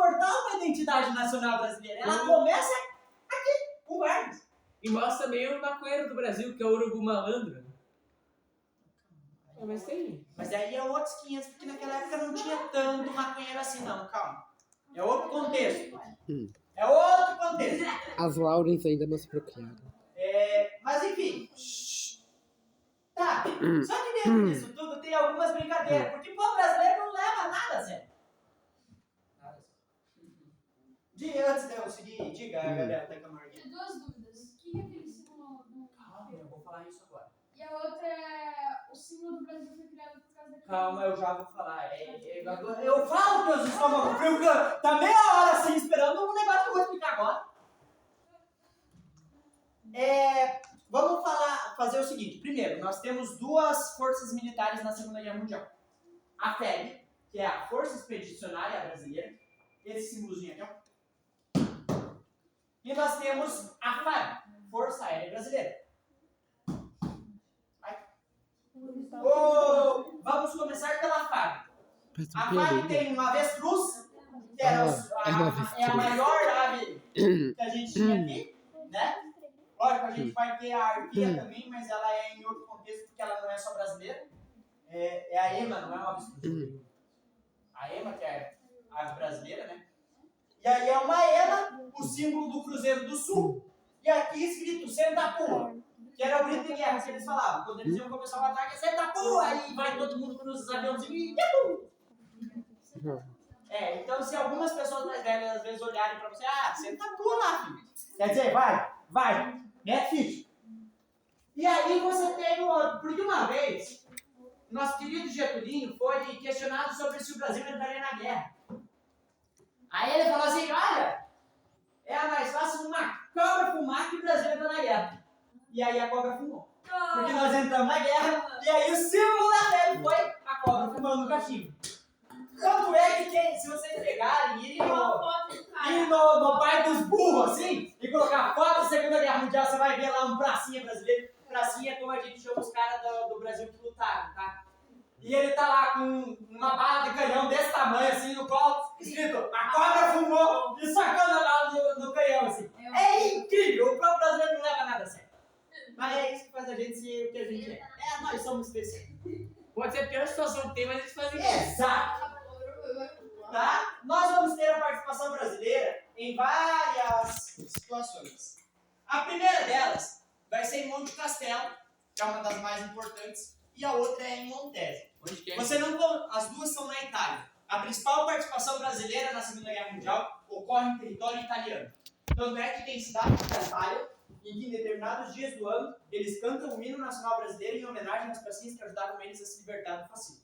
exportar uma identidade nacional brasileira. Ela começa aqui, com Vargas. E mostra também o maconheiro do Brasil, que é o Urubu Malandro. Mas tem. Mas aí é outros 500, porque naquela época não tinha tanto maconheiro assim, não. Calma. É outro contexto. É outro contexto. As Laurens ainda não se procriaram. Mas enfim. Tá. Só que dentro disso tudo tem algumas brincadeiras. Porque o povo brasileiro não leva nada a sério. Antes de eu seguir, diga, Gabriela, tá com a Marguerite. Tem duas dúvidas. O que é aquele símbolo do... Calma, eu vou falar isso agora. E a outra é... O símbolo do Brasil foi criado por causa da... Calma, eu já vou falar. Eu falo que os estômagos frios, porque tá meia hora assim esperando um negócio que eu vou explicar agora. Vamos fazer o seguinte. Primeiro, nós temos duas forças militares na Segunda Guerra Mundial. A FEB, que é a Força Expedicionária Brasileira. Esse símbolozinho aqui, ó. E nós temos a FAB, Força Aérea Brasileira. Vamos começar pela FAB. A FAB tem uma avestruz, que é a maior ave que a gente tinha aqui, né? Lógico, a gente vai ter a arpia também, mas ela é em outro contexto, porque ela não é só brasileira. É a EMA, não é uma avestruz. A EMA, que é a ave brasileira, né? E aí é uma EMA, o símbolo do Cruzeiro do Sul, e aqui escrito Senta Pua, que era o grito de guerra que eles falavam. Quando eles iam começar o ataque, Senta Pua, aí vai todo mundo nos aviãozinhos e então se algumas pessoas mais velhas às vezes olharem pra você, Senta Pua lá, filho. Quer dizer, vai, mete ficha. E aí você tem o outro, porque uma vez, nosso querido Getulinho foi questionado sobre se o Brasil entraria na guerra. Aí ele falou assim, olha, é mais fácil uma cobra fumar que o Brasil entrar na guerra. E aí a cobra fumou. Porque nós entramos na guerra, e aí o símbolo da FEB foi a cobra fumando no cachimbo. Tanto é que se vocês pegarem e ir no pai dos burros, assim, e colocar foto da Segunda Guerra Mundial, você vai ver lá um pracinha brasileiro. Pracinha é como a gente chama os caras do Brasil que lutaram, tá? E ele tá lá com uma bala de canhão desse tamanho, assim, no colo, escrito, a cobra fumou, e sacando lá no canhão, assim. É incrível, o próprio brasileiro não leva nada a sério. Mas é isso que faz a gente ser o que a gente é. Nós somos especiais. Pode ser a pior situação que tem, mas eles fazem isso. Exato! Tá? Nós vamos ter a participação brasileira em várias situações. A primeira delas vai ser em Monte Castelo, que é uma das mais importantes, e a outra é em Montese. Onde que é? As duas são na Itália. A principal participação brasileira na Segunda Guerra Mundial ocorre em território italiano. Tanto é que tem cidades da Itália em que, em determinados dias do ano, eles cantam o hino nacional brasileiro em homenagem às pracinhas que ajudaram eles a se libertar do fascismo.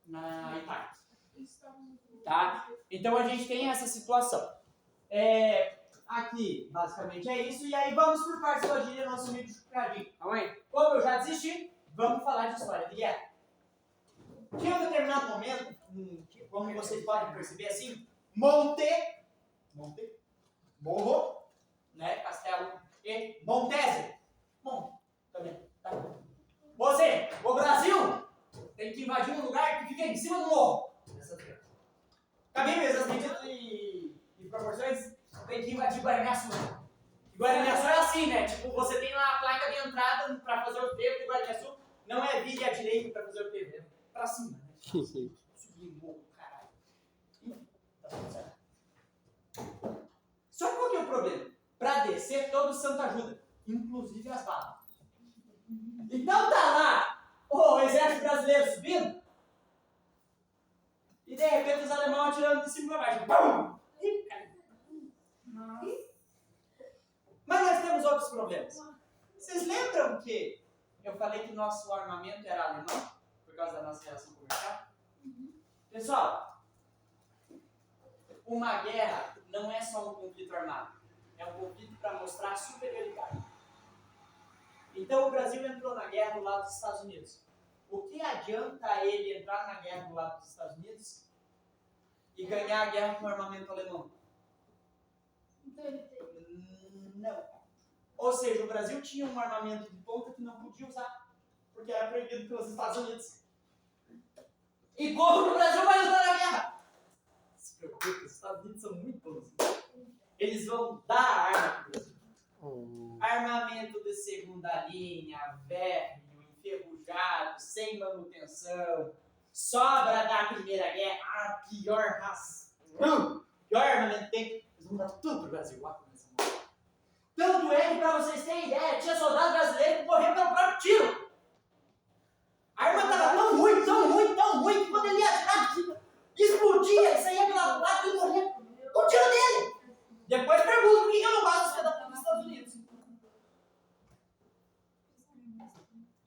Na Itália. Tá? Então a gente tem essa situação. Aqui, basicamente, é isso. E aí vamos por partes da gíria, nosso amigo Chucradinho. Como eu já desisti, vamos falar de história de guerra. Tinha um determinado momento, como vocês podem perceber assim, Morro, né, Castelo e Montese. Bom, também, tá? O Brasil tem que invadir um lugar que fica em cima do morro. Cabem mesmo as medidas e proporções, tem que invadir Guaraniaçu. Guaraniaçu é assim, né? Tipo, você tem lá a placa de entrada pra fazer o trevo de Guaraniaçu, não é vire à direita pra fazer o trevo, é pra cima, né? Subir o morro, caralho. Tá tudo certo. Só que qual que é o problema? Pra descer, todo santo ajuda, inclusive as balas. Então tá lá o exército brasileiro subindo, e de repente os alemães atirando de cima pra baixo. Pum! Mas nós temos outros problemas. Vocês lembram que eu falei que nosso armamento era alemão? Por causa da nossa relação comercial? Pessoal, uma guerra não é só um conflito armado. É um conflito para mostrar superioridade. Então o Brasil entrou na guerra do lado dos Estados Unidos. O que adianta ele entrar na guerra do lado dos Estados Unidos e ganhar a guerra com armamento alemão? Não. Ou seja, o Brasil tinha um armamento de ponta que não podia usar, porque era proibido pelos Estados Unidos. E como que o Brasil vai entrar na guerra? preocupe, os Estados Unidos são muito bons. Eles vão dar arma pro Brasil. Armamento de segunda linha, velho, enferrujado, sem manutenção, sobra da Primeira Guerra, a pior raça. Pior armamento que tem. Eles vão dar tudo pro Brasil lá. Tanto é que, pra vocês terem ideia, tinha soldado brasileiro que morreu pelo próprio tiro. A arma tava tão ruim, que quando ele ia atirar, explodia, ele saía pela lata e morria com o tiro dele. Depois pergunto por que eu não gosto dos pedaços dos Estados Unidos.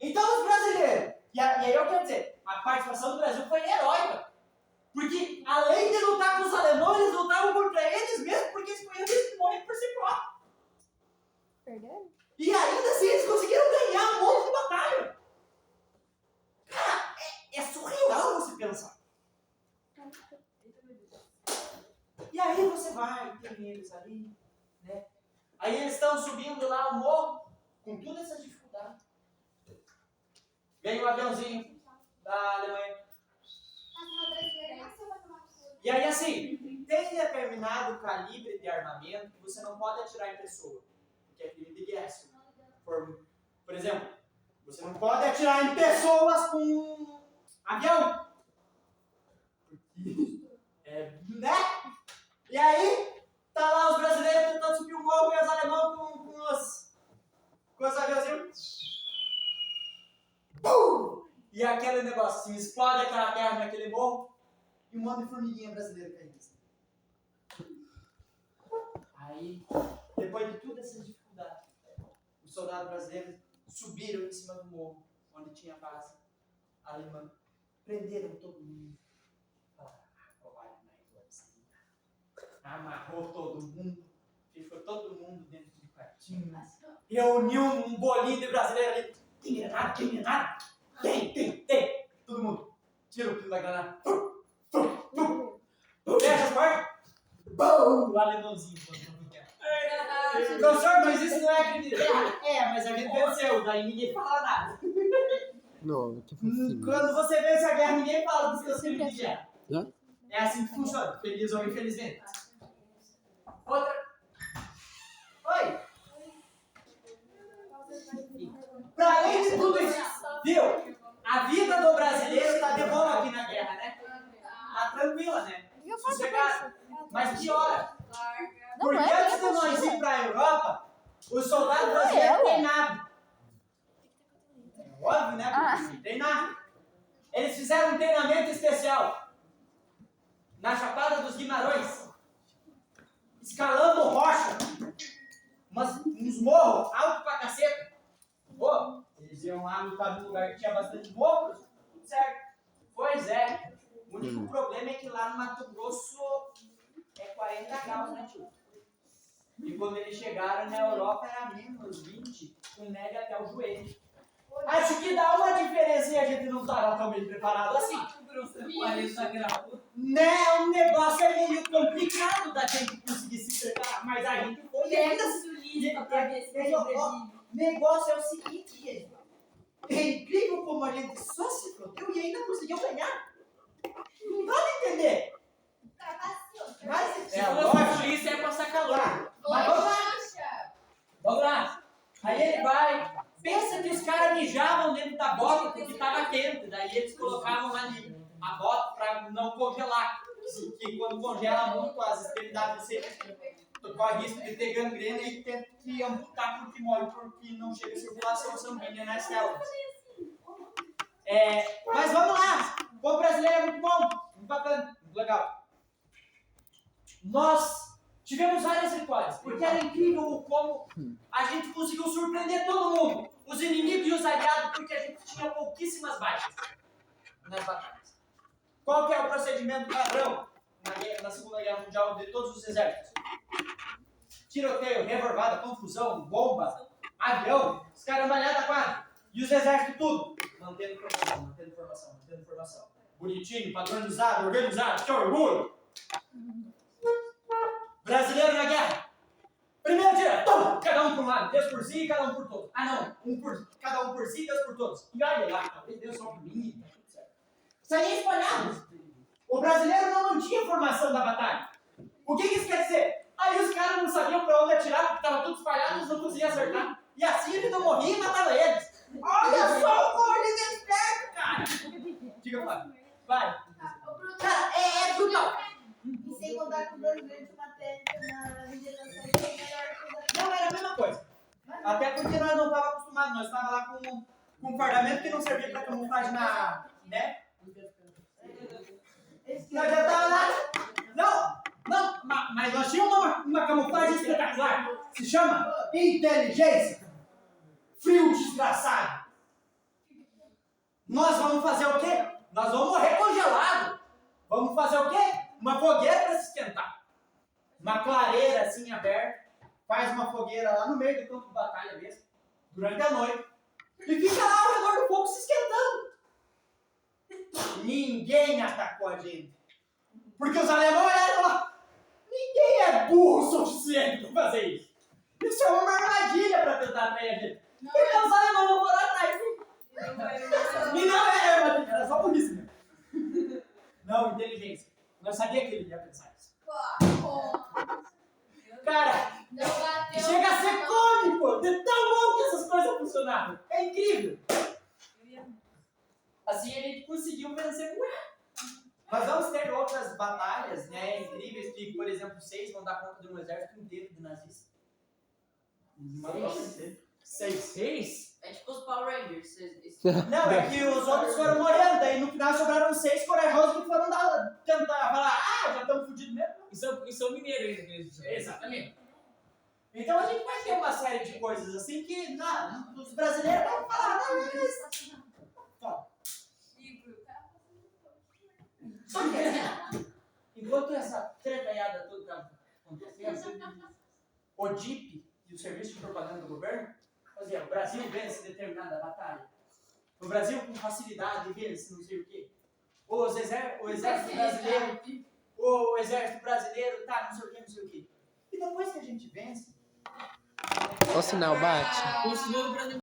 Então os brasileiros, e aí eu quero dizer, a participação do Brasil foi heróica. Porque além de lutar com os alemães, eles lutavam contra eles mesmos, porque eles conheciam que morrer por si próprios. Perderam? E ainda assim eles conseguiram ganhar um monte de batalha. Cara, é surreal você pensar. E aí você vai, tem eles ali, né? Aí eles estão subindo lá o morro, com toda essa dificuldade. Vem um aviãozinho da Alemanha. E aí assim, tem determinado calibre de armamento que você não pode atirar em pessoa. Porque é crime de guerra. Por exemplo, você não pode atirar em pessoas com avião. Né? E aí, tá lá os brasileiros tentando subir o morro e os alemães com os aviãozinhos. Pum! E aquele negócio assim, explode aquela terra naquele morro e um monte de formiguinha brasileira caindo. Aí, depois de todas essas dificuldades, os soldados brasileiros subiram em cima do morro, onde tinha a base alemã, prenderam todo mundo, amarrou todo mundo, ficou todo mundo dentro de um quartinho, reuniu um bolinho de brasileiro ali. Tem granada? Tem granada? Tem! Todo mundo, tira o pino da granada. Fecha as portas. O alemãozinho. Professor, mas isso não é crime de guerra? É, mas a gente venceu, daí ninguém fala nada. Não, que fofinho. Quando você vence a guerra, ninguém fala dos seus crimes de guerra. Hã? É assim que funciona, feliz ou infelizmente. Outra. Oi. Pra além de tudo isso, viu? A vida do brasileiro tá de boa aqui na guerra, né? Tá tranquila, né? Sossegada. Mas piora. Porque antes de nós ir pra Europa, os soldados brasileiros treinavam. Óbvio, né? Porque treinavam. Eles fizeram um treinamento especial na Chapada dos Guimarães, escalando rocha, uns morros altos pra caceta. Pô, eles iam lá lutar num lugar que tinha bastante morros, tudo certo. Pois é, o único problema é que lá no Mato Grosso é 40 graus, né, tio? E quando eles chegaram na Europa era menos 20, com neve até o joelho. Acho que dá uma diferença e a gente não estava tão bem preparado assim. 40 graus. Né, o negócio é meio complicado da gente conseguir se preparar, mas a gente foi e ainda o negócio é o seguinte, é incrível como a gente só se fodeu e ainda conseguiu ganhar. Não dá pra entender. Mas Isso é passar calor. Mas vamos lá. Aí ele vai. Pensa que os caras mijavam dentro da bota porque estava quente. Daí eles colocavam ali a bota para não congelar. Que quando congela muito, as extremidades você corre risco de ter gangrena e ter que amputar porque morre, porque não chega a circulação sanguínea nas células. Mas vamos lá. O povo brasileiro é muito bom, muito bacana, muito legal. Nós tivemos várias vitórias, porque era incrível como a gente conseguiu surpreender todo mundo, os inimigos e os aliados, porque a gente tinha pouquíssimas baixas nas batalhas. Qual que é o procedimento padrão na Segunda Guerra Mundial de todos os exércitos? Tiroteio, revorbada, confusão, bomba, avião, escarambalhada quadra. E os exércitos tudo. Mantendo informação. Bonitinho, padronizado, organizado, que orgulho. Brasileiro na guerra. Primeiro dia, cada um por um lado, Deus por si e cada um por todos. Ah não, cada um por si e Deus por todos. E olha lá, talvez Deus só por mim, tá tudo certo. Saía espalhado. O brasileiro não tinha informação da batalha. O que isso quer dizer? Aí os caras não sabiam pra onde atirar, porque estava tudo espalhado, eles não conseguiam acertar. E assim ele não morria e matava eles. Olha só o corredor esperto, cara! Diga, Flávio. Vai. Cara, é brutal. E sem contar que o brasileiro tinha uma técnica na vegetação que era melhor que Não, era a mesma coisa. Até porque nós não estávamos acostumados, nós estávamos lá com um fardamento que não servia para camuflagem na. Né? Nós já estávamos lá. Não, mas nós tínhamos uma camuflagem espetacular. Se chama inteligência. Frio desgraçado. Nós vamos fazer o quê? Nós vamos morrer congelado. Vamos fazer o quê? Uma fogueira para se esquentar. Uma clareira assim aberta. Faz uma fogueira lá no meio do campo de batalha mesmo. Durante a noite. E fica lá ao redor do fogo se esquentando. Ninguém atacou a gente. Porque os alemães olharam lá. Ninguém é burro o suficiente para fazer isso. Isso é uma armadilha para tentar atrair a gente. Então os alemães vão lá atrás. E não era armadilha, era só por isso mesmo. Não, inteligência. Nós sabíamos que ele ia pensar isso. Cara, chega a ser cômico de tão bom que essas coisas funcionaram. É incrível. Assim a gente conseguiu vencer. Mas vamos ter outras batalhas, né, incríveis, que, por exemplo, 6 vão dar conta de um exército inteiro de nazistas. 6? É tipo os Power Rangers. Não, é que os outros foram morrendo, daí no final sobraram 6 corajosos que foram tentar falar, já estamos fodidos mesmo. E são mineiros ainda, que eles dizem. Exatamente. Então a gente vai ter uma série de coisas assim que os brasileiros vão falar, não. Só que, enquanto essa tretaiada toda estava acontecendo, o DIP e o Serviço de Propaganda do Governo fazia, o Brasil vence determinada batalha. O Brasil com facilidade vence não sei o quê. O exército brasileiro tá não sei o quê. E depois que a gente vence... O sinal bate. O senhor do Brasil